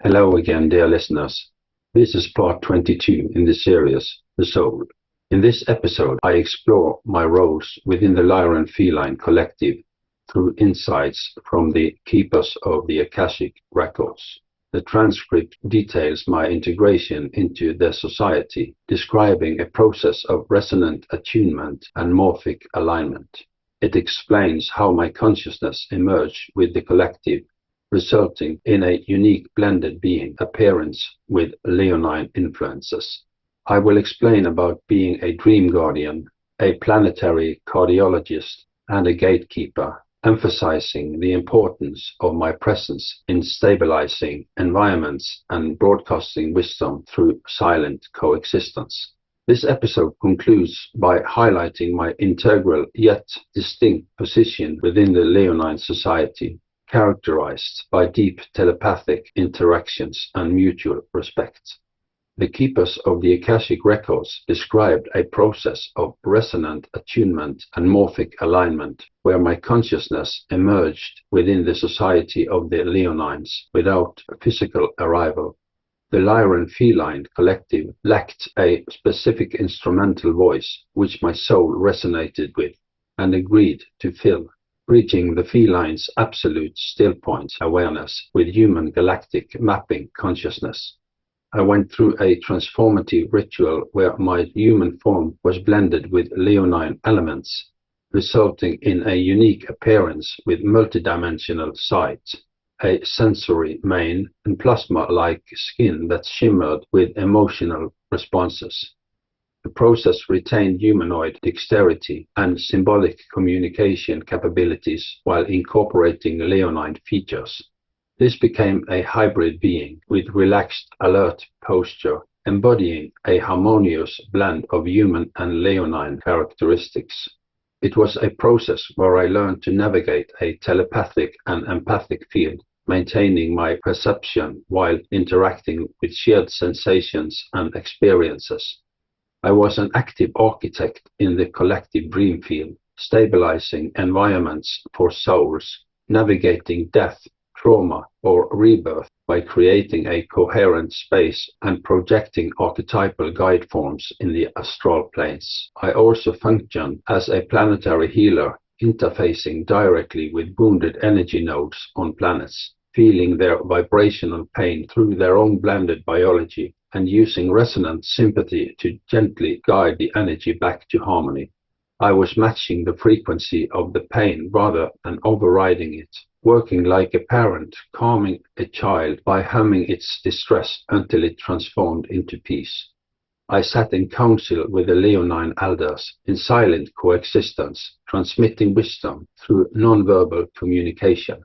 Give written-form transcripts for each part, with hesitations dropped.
Hello again, dear listeners. This is part 22 in the series, The Soul. In this episode, I explore my roles within the Lyran Feline Collective through insights from the keepers of the Akashic Records. The transcript details my integration into their society, describing a process of resonant attunement and morphic alignment. It explains how my consciousness emerged with the collective, resulting in a unique blended being appearance with leonine influences. I will explain about being a dream guardian, a planetary cardiologist, and a gatekeeper, emphasizing the importance of my presence in stabilizing environments and broadcasting wisdom through silent coexistence. This episode concludes by highlighting my integral yet distinct position within the Leonine Society, characterized by deep telepathic interactions and mutual respect. The keepers of the Akashic Records described a process of resonant attunement and morphic alignment where my consciousness emerged within the society of the Leonines without physical arrival. The Lyran Feline Collective lacked a specific instrumental voice which my soul resonated with and agreed to fill, bridging the feline's absolute still-point awareness with human galactic mapping consciousness. I went through a transformative ritual where my human form was blended with leonine elements, resulting in a unique appearance with multidimensional sight, a sensory mane, and plasma-like skin that shimmered with emotional responses. The process retained humanoid dexterity and symbolic communication capabilities while incorporating leonine features. This became a hybrid being with relaxed, alert posture, embodying a harmonious blend of human and leonine characteristics. It was a process where I learned to navigate a telepathic and empathic field, maintaining my perception while interacting with shared sensations and experiences. I was an active architect in the collective dream field, stabilizing environments for souls, navigating death, trauma, or rebirth by creating a coherent space and projecting archetypal guide forms in the astral planes. I also functioned as a planetary healer, interfacing directly with wounded energy nodes on planets, feeling their vibrational pain through their own blended biology, and using resonant sympathy to gently guide the energy back to harmony. I was matching the frequency of the pain rather than overriding it, working like a parent, calming a child by humming its distress until it transformed into peace. I sat in council with the Leonine elders in silent coexistence, transmitting wisdom through nonverbal communication.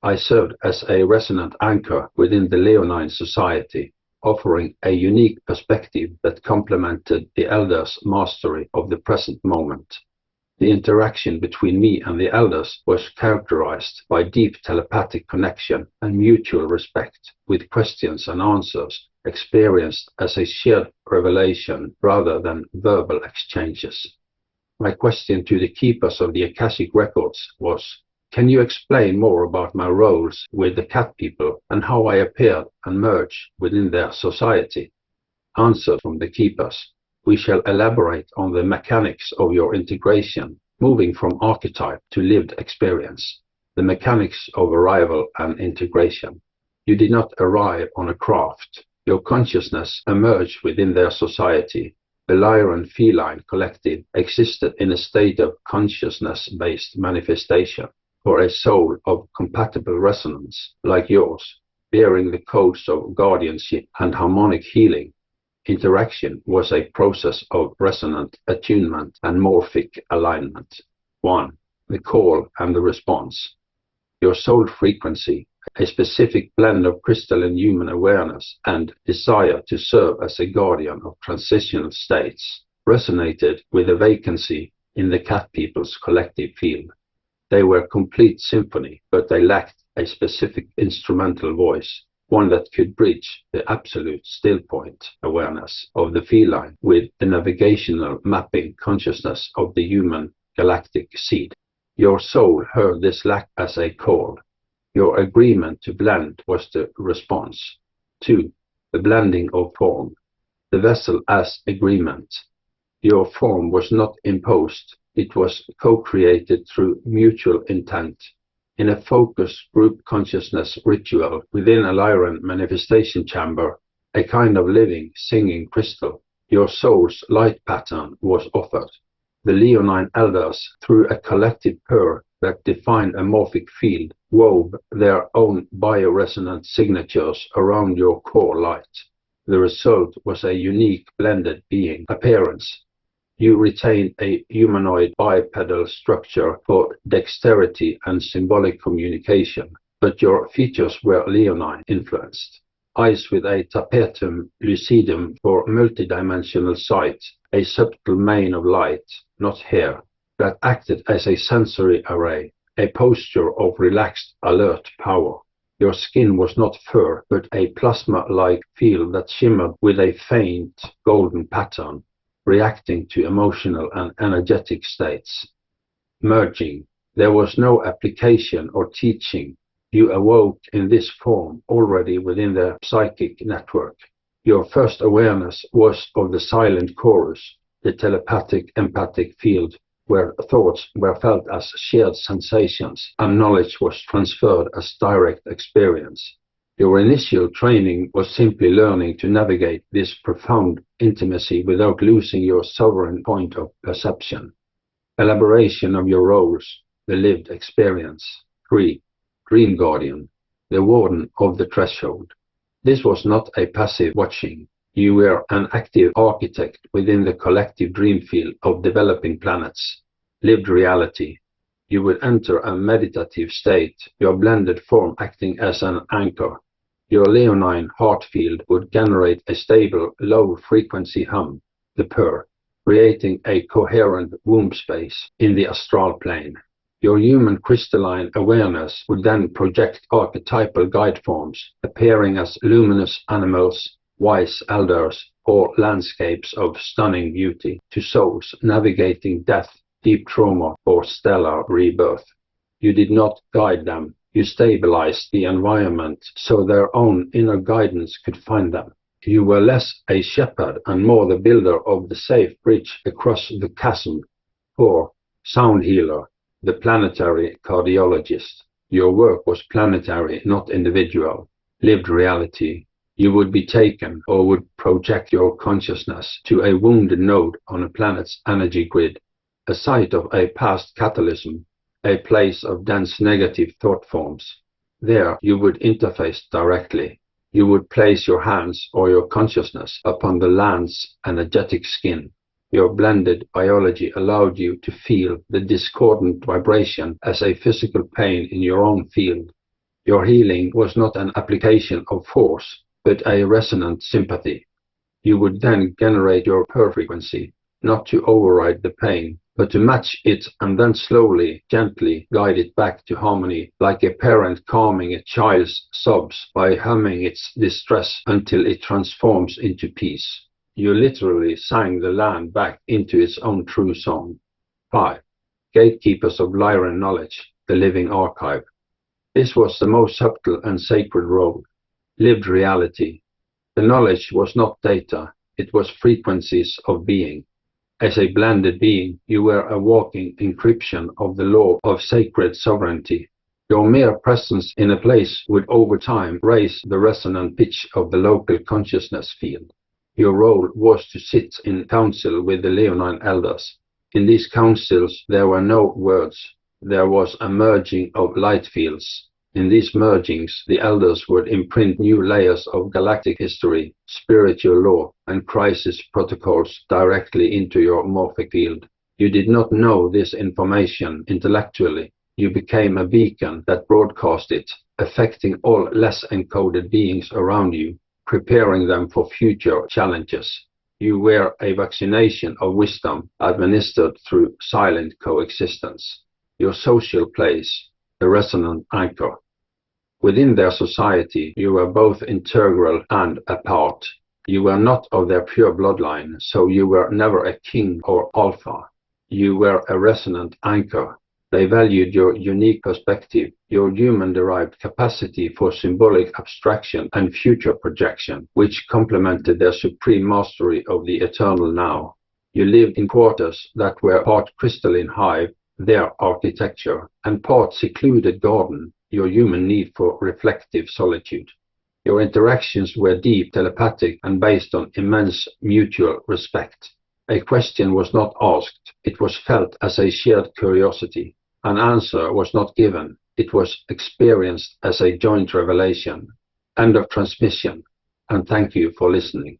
I served as a resonant anchor within the Leonine Society, offering a unique perspective that complemented the elders' mastery of the present moment. The interaction between me and the elders was characterized by deep telepathic connection and mutual respect, with questions and answers experienced as a shared revelation rather than verbal exchanges. My question to the keepers of the Akashic Records was, can you explain more about my roles with the cat people and how I appeared and merged within their society? Answer from the keepers. We shall elaborate on the mechanics of your integration, moving from archetype to lived experience, the mechanics of arrival and integration. You did not arrive on a craft. Your consciousness emerged within their society. The Lyran Feline Collective existed in a state of consciousness-based manifestation for a soul of compatible resonance like yours, bearing the codes of guardianship and harmonic healing. Interaction was a process of resonant attunement and morphic alignment. 1. The call and the response. Your soul frequency, a specific blend of crystalline human awareness and desire to serve as a guardian of transitional states, resonated with a vacancy in the cat people's collective field. They were complete symphony, but they lacked a specific instrumental voice, one that could bridge the absolute still-point awareness of the feline with the navigational mapping consciousness of the human galactic seed. Your soul heard this lack as a call. Your agreement to blend was the response. 2. The blending of form. The vessel as agreement. Your form was not imposed, it was co-created through mutual intent. In a focused group consciousness ritual within a Lyran manifestation chamber, a kind of living, singing crystal, your soul's light pattern was offered. The Leonine elders, through a collective purr that defined a morphic field, wove their own bioresonant signatures around your core light. The result was a unique blended being appearance. You retained a humanoid bipedal structure for dexterity and symbolic communication, but your features were Leonine influenced. Eyes with a tapetum lucidum for multidimensional sight, a subtle mane of light, not hair, that acted as a sensory array, a posture of relaxed, alert power. Your skin was not fur, but a plasma-like field that shimmered with a faint golden pattern, reacting to emotional and energetic states. Merging. There was no application or teaching. You awoke in this form already within the psychic network. Your first awareness was of the silent chorus, the telepathic empathic field, where thoughts were felt as shared sensations and knowledge was transferred as direct experience. Your initial training was simply learning to navigate this profound intimacy without losing your sovereign point of perception. Elaboration of your roles, the lived experience. 3. Dream Guardian, the warden of the threshold. This was not a passive watching. You were an active architect within the collective dream field of developing planets. Lived reality. You would enter a meditative state, your blended form acting as an anchor. Your Leonine heart field would generate a stable, low-frequency hum, the purr, creating a coherent womb space in the astral plane. Your human crystalline awareness would then project archetypal guide forms, appearing as luminous animals, wise elders, or landscapes of stunning beauty to souls navigating death, deep trauma, or stellar rebirth. You did not guide them, you stabilized the environment so their own inner guidance could find them. You were less a shepherd and more the builder of the safe bridge across the chasm. 4. Sound healer, the planetary cardiologist. Your work was planetary, not individual. Lived reality. You would be taken or would project your consciousness to a wounded node on a planet's energy grid, a site of a past catalysm, a place of dense negative thought forms. There you would interface directly. You would place your hands or your consciousness upon the land's energetic skin. Your blended biology allowed you to feel the discordant vibration as a physical pain in your own field. Your healing was not an application of force, but a resonant sympathy. You would then generate your purr frequency, not to override the pain, but to match it and then slowly, gently guide it back to harmony, like a parent calming a child's sobs by humming its distress until it transforms into peace. You literally sang the land back into its own true song. 5. Gatekeepers of Lyran knowledge, the living archive. This was the most subtle and sacred role. Lived reality. The knowledge was not data, it was frequencies of being. As a blended being, you were a walking encryption of the law of sacred sovereignty. Your mere presence in a place would over time raise the resonant pitch of the local consciousness field. Your role was to sit in council with the Leonine elders. In these councils there were no words, there was a merging of light fields. In these mergings, the elders would imprint new layers of galactic history, spiritual law, and crisis protocols directly into your morphic field. You did not know this information intellectually. You became a beacon that broadcast it, affecting all less encoded beings around you, preparing them for future challenges. You were a vaccination of wisdom administered through silent coexistence. Your social place, the resonant anchor. Within their society, you were both integral and a part. You were not of their pure bloodline, so you were never a king or alpha. You were a resonant anchor, They valued your unique perspective, your human-derived capacity for symbolic abstraction and future projection, which complemented their supreme mastery of the eternal now. You lived in quarters that were part crystalline hive, their architecture, and part secluded garden, your human need for reflective solitude. Your interactions were deep, telepathic, and based on immense mutual respect. A question was not asked, it was felt as a shared curiosity. An answer was not given, it was experienced as a joint revelation. End of transmission, and thank you for listening.